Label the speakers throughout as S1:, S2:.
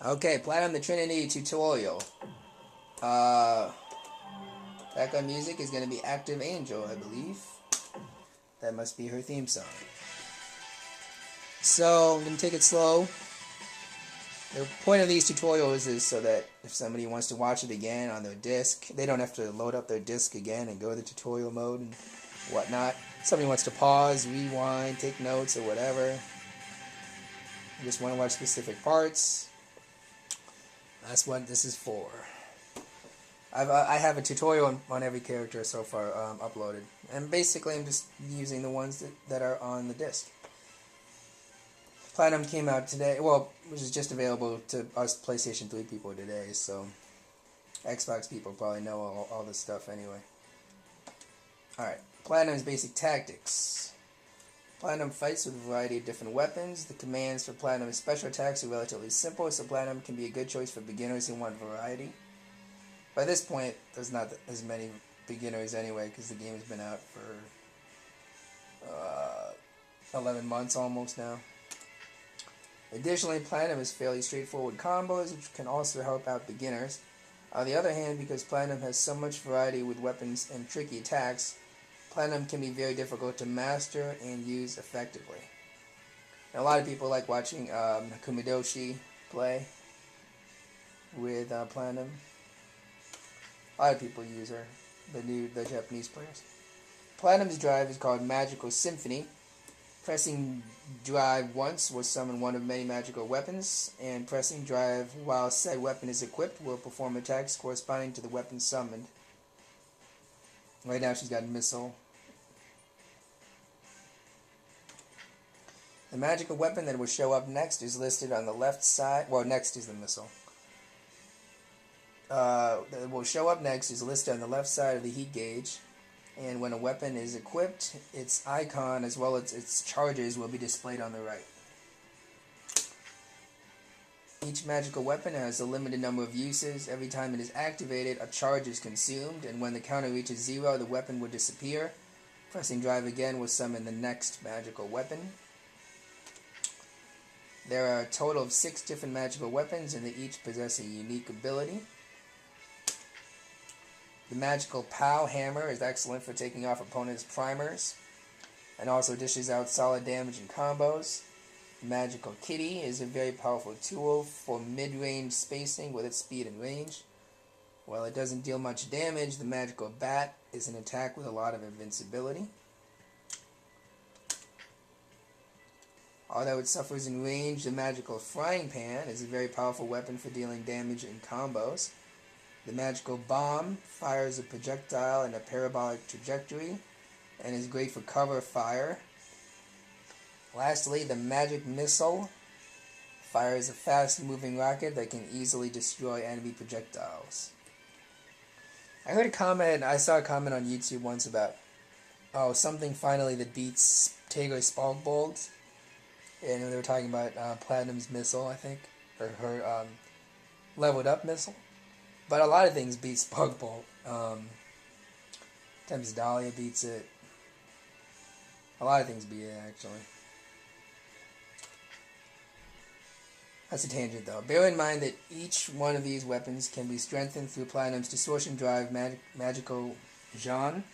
S1: Okay, Platinum the Trinity tutorial. Background music is going to be Active Angel, I believe. That must be her theme song. So, I'm going to take it slow. The point of these tutorials is so that if somebody wants to watch it again on their disc, they don't have to load up their disc again and go to the tutorial mode and whatnot. If somebody wants to pause, rewind, take notes, or whatever. You just want to watch specific parts. That's what this is for. I have a tutorial on every character so far uploaded. And basically I'm just using the ones that are on the disc. Platinum came out today, well, which is just available to us PlayStation 3 people today, so Xbox people probably know all this stuff anyway. Alright, Platinum's basic tactics. Platinum fights with a variety of different weapons. The commands for Platinum's special attacks are relatively simple, so Platinum can be a good choice for beginners who want variety. By this point, there's not as many beginners anyway, because the game has been out for 11 months almost now. Additionally, Platinum is fairly straightforward combos, which can also help out beginners. On the other hand, because Platinum has so much variety with weapons and tricky attacks, Platinum can be very difficult to master and use effectively. And a lot of people like watching Kumidoshi play with Platinum. A lot of people use her, the Japanese players. Platinum's drive is called Magical Symphony. Pressing drive once will summon one of many magical weapons, and pressing drive while said weapon is equipped will perform attacks corresponding to the weapon summoned. Right now she's got a missile. The magical weapon that will show up next is listed on the left side. Well, next is the missile. That will show up next is listed on the left side of the heat gauge. And when a weapon is equipped, its icon as well as its charges will be displayed on the right. Each magical weapon has a limited number of uses. Every time it is activated, a charge is consumed, and when the counter reaches 0, the weapon will disappear. Pressing drive again will summon the next magical weapon. There are a total of 6 different magical weapons, and they each possess a unique ability. The magical POW hammer is excellent for taking off opponents' primers, and also dishes out solid damage in combos. The magical kitty is a very powerful tool for mid-range spacing with its speed and range. While it doesn't deal much damage, the magical bat is an attack with a lot of invincibility. Although it suffers in range, the magical frying pan is a very powerful weapon for dealing damage in combos. The magical bomb fires a projectile in a parabolic trajectory and is great for cover fire. Lastly, the magic missile fires a fast-moving rocket that can easily destroy enemy projectiles. I saw a comment on YouTube once about, something finally that beats Taylor's Spark Bolt. And they were talking about Platinum's missile, I think, or her leveled up missile. But a lot of things beat Spark Bolt. Sometimes Dahlia beats it. A lot of things beat it, actually. That's a tangent, though. Bear in mind that each one of these weapons can be strengthened through Platinum's Distortion Drive Magical Jean.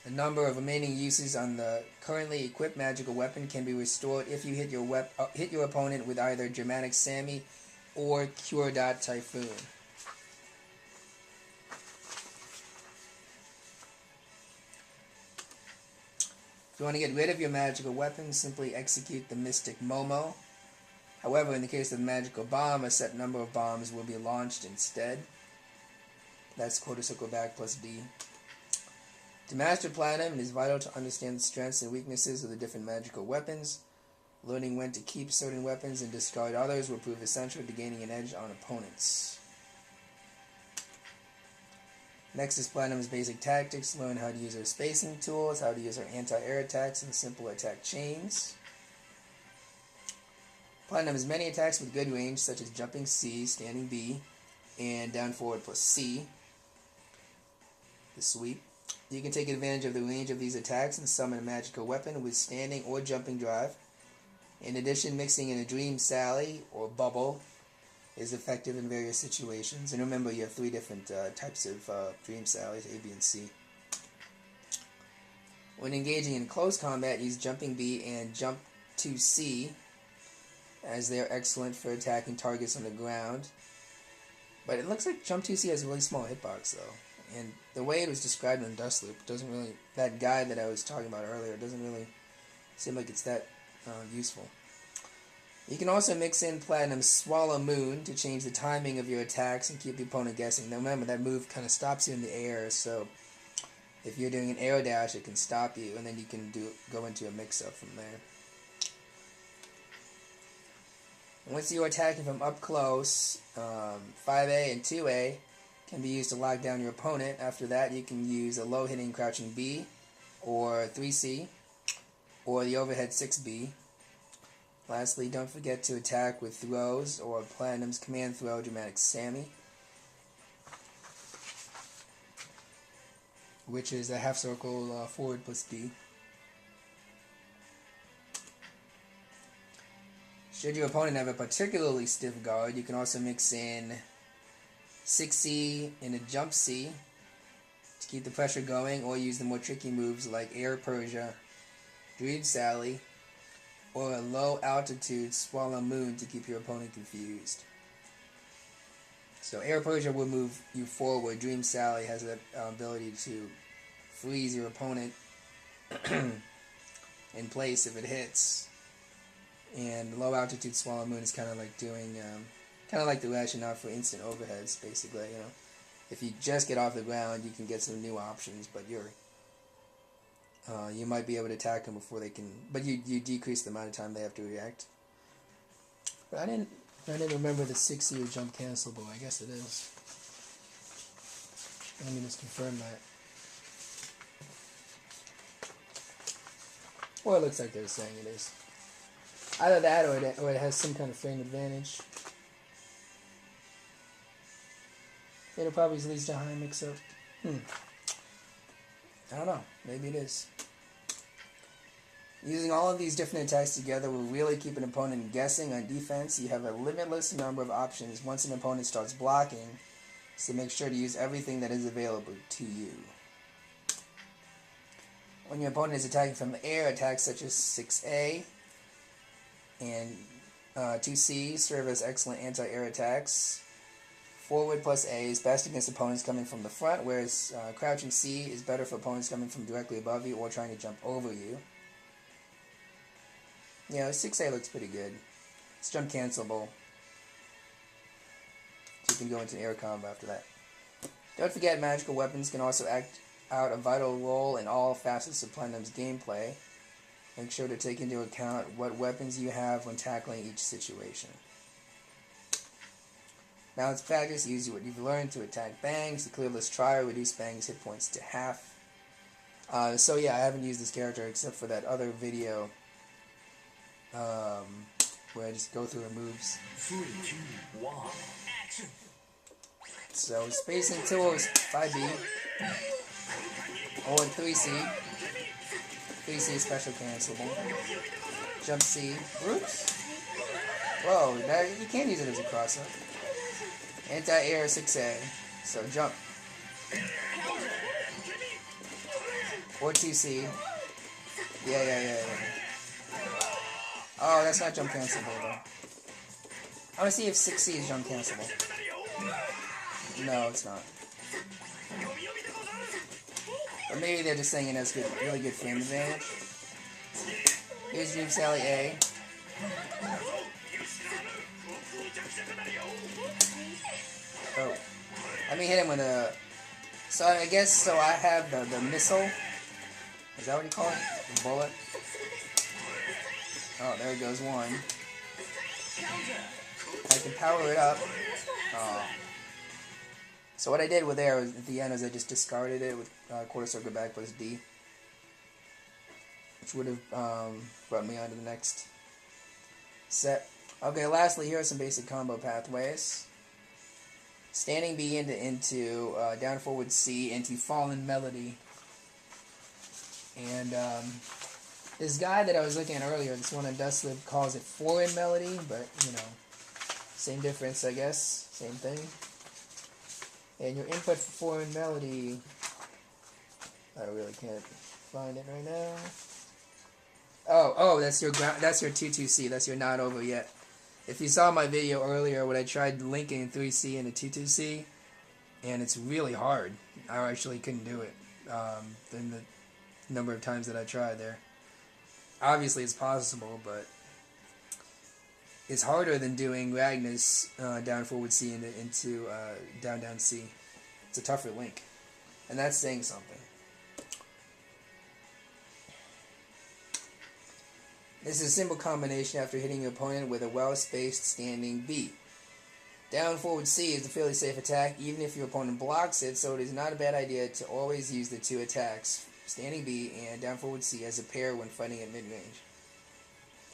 S1: The number of remaining uses on the currently equipped magical weapon can be restored if you hit your opponent with either Dramatic Sammy or Cure Dot Typhoon. If you want to get rid of your magical weapon, simply execute the Mystic Momo. However, in the case of the magical bomb, a set number of bombs will be launched instead. That's quarter circle back plus D. To master Platinum, it is vital to understand the strengths and weaknesses of the different magical weapons. Learning when to keep certain weapons and discard others will prove essential to gaining an edge on opponents. Next is Platinum's basic tactics. Learn how to use her spacing tools, how to use her anti-air attacks and simple attack chains. Platinum has many attacks with good range, such as jumping C, standing B, and down forward plus C. The sweep. You can take advantage of the range of these attacks and summon a magical weapon with standing or jumping drive. In addition, mixing in a Dream Sally or Bubble is effective in various situations. And remember, you have 3 different types of Dream Sallies, A, B, and C. When engaging in close combat, use Jumping B and Jump to C, as they are excellent for attacking targets on the ground. But it looks like Jump 2C has a really small hitbox, though. And the way it was described in Dust Loop doesn't really... That guide that I was talking about earlier doesn't really seem like it's that useful. You can also mix in Platinum's Swallow Moon to change the timing of your attacks and keep the opponent guessing. Now remember, that move kind of stops you in the air, so if you're doing an aero dash, it can stop you, and then you can go into a mix-up from there. Once you're attacking from up close, 5A and 2A can be used to lock down your opponent. After that, you can use a low-hitting crouching B, or 3C, or the overhead 6B. Lastly, don't forget to attack with throws, or Platinum's command throw, Dramatic Sammy, which is a half circle forward plus D. Should your opponent have a particularly stiff guard, you can also mix in 6C and a Jump C to keep the pressure going, or use the more tricky moves like Air Persia, Dream Sally, or a low altitude Swallow Moon to keep your opponent confused. So Air Persia will move you forward. Dream Sally has the ability to freeze your opponent in place if it hits. And low altitude Swallow Moon is kind of like doing, kind of like the rationale for instant overheads, basically. You know, if you just get off the ground, you can get some new options, but you might be able to attack them before they can. But you decrease the amount of time they have to react. But I didn't remember the 6C or jump cancelable. I guess it is. Let me just confirm that. Or it looks like they're saying it is. Either that, or it has some kind of frame advantage. It'll probably leads to high mix-up. I don't know. Maybe it is. Using all of these different attacks together will really keep an opponent guessing on defense. You have a limitless number of options once an opponent starts blocking, so make sure to use everything that is available to you. When your opponent is attacking from the air, attacks such as 6A and 2C serve as excellent anti-air attacks. Forward plus A is best against opponents coming from the front, whereas crouching C is better for opponents coming from directly above you or trying to jump over you. You know, 6A looks pretty good. It's jump cancelable, so you can go into an air combo after that. Don't forget, magical weapons can also act out a vital role in all facets of Platinum's gameplay. Make sure to take into account what weapons you have when tackling each situation. Now let's practice. Use what you've learned to attack Bangs. The clearless trio reduce Bangs' hit points to half. So yeah, I haven't used this character except for that other video where I just go through her moves. 3, 2, 1, action. So spacing tools 5B. Or 3C. 3C special cancelable. Jump C. Oops. Whoa, you can't use it as a crosser. Anti-air 6A. So jump. Or 2C. Yeah. Oh, that's not jump cancelable though. I want to see if 6C is jump cancelable. No, it's not. Or maybe they're just saying it has really good frame advantage. Here's Dream Sally A. Oh. Let me hit him with a... So I guess, so I have the missile. Is that what you call it? The bullet? Oh, there goes one. I can power it up. Oh. So what I did with there was, at the end, is I just discarded it with quarter circle back plus D, which would have brought me on to the next set. Okay, lastly, here are some basic combo pathways. Standing B into down forward C into Fallen Melody. And This guy that I was looking at earlier, this one on Dustlib, calls it foreign melody, but, you know, same difference, I guess. Same thing. And your input for foreign melody, I really can't find it right now. Oh, that's your ground. That's your 2-2-C. That's your not over yet. If you saw my video earlier when I tried linking 3C into 2-2-C, and it's really hard. I actually couldn't do it. In the number of times that I tried there. Obviously, it's possible, but it's harder than doing Ragnar's down forward C into down down C. It's a tougher link, and that's saying something. This is a simple combination after hitting your opponent with a well-spaced standing B. Down forward C is a fairly safe attack even if your opponent blocks it, so it is not a bad idea to always use the two attacks, standing B and down forward C, as a pair when fighting at mid-range.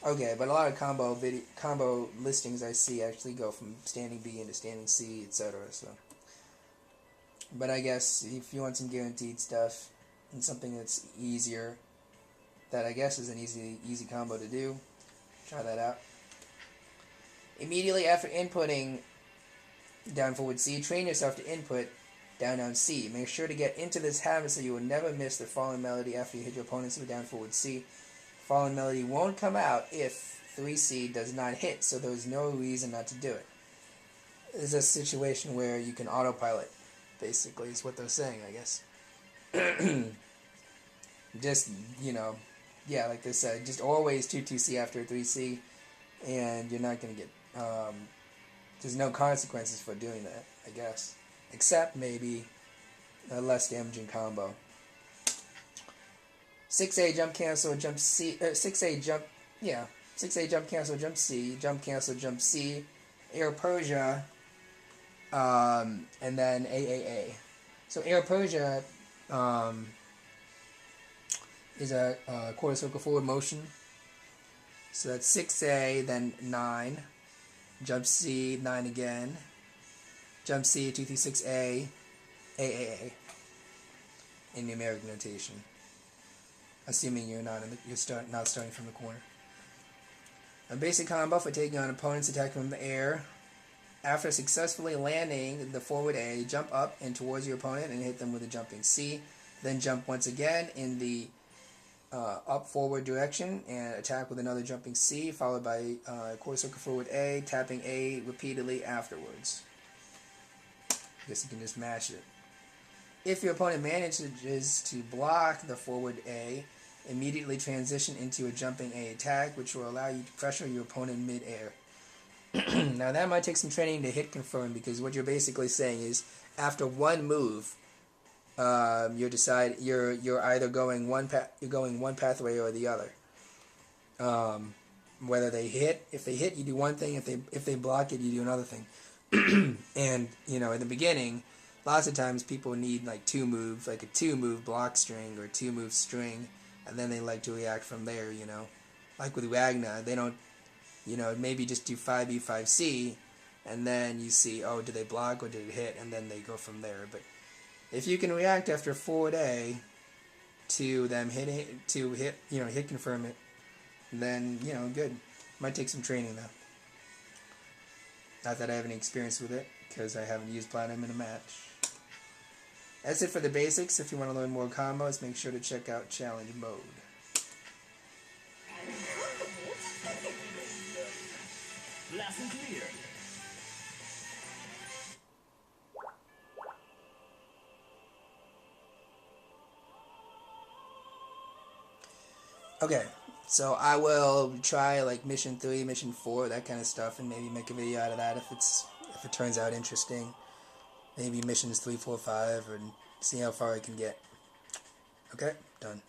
S1: Okay, but a lot of combo listings I see actually go from standing B into standing C, etc. So, but I guess if you want some guaranteed stuff and something that's easier, that I guess is an easy combo to do, try that out. Immediately after inputting down forward C, train yourself to input down down C. Make sure to get into this habit so you will never miss the fallen melody after you hit your opponents with down forward C. Fallen melody won't come out if 3C does not hit, so there is no reason not to do it. It's a situation where you can autopilot, basically, is what they're saying, I guess. Just, you know, yeah, like they said, just always 2-2-C after 3C, and you're not going to get, there's no consequences for doing that, I guess. Except maybe a less damaging combo. 6A jump cancel jump C, 6A jump, yeah, 6A jump cancel jump C, Air Persia, and then AAA. So Air Persia, is a quarter circle forward motion. So that's 6A, then 9. Jump C, 9 again. Jump C, 2-3-6A, AAA. In numeric notation. Assuming you're not not starting from the corner. A basic combo for taking on opponents attacking from the air. After successfully landing the forward A, jump up and towards your opponent and hit them with a jumping C. Then jump once again in the up forward direction and attack with another jumping C, followed by quarter circle forward A, tapping A repeatedly afterwards. I guess you can just mash it. If your opponent manages to block the forward A, immediately transition into a jumping A attack, which will allow you to pressure your opponent mid-air. Now that might take some training to hit confirm, because what you're basically saying is after one move, you're either going one pathway or the other. Whether they hit, if they hit, you do one thing. If they block it, you do another thing. And you know, in the beginning, lots of times people need like two moves, like a 2-move block string or 2-move string, and then they like to react from there. You know, like with Ragnar, they don't, you know, maybe just do 5B 5C, and then you see, oh, did they block or did it hit, and then they go from there. But if you can react after forward A to them hit confirm it, then, you know, good. Might take some training though. Not that I have any experience with it, because I haven't used Platinum in a match. That's it for the basics. If you want to learn more combos, make sure to check out Challenge Mode.
S2: Lesson clear.
S1: Okay, so I will try like mission 3, mission 4, that kind of stuff, and maybe make a video out of that if it turns out interesting. Maybe missions 3, 4, 5, and see how far I can get. Okay, done.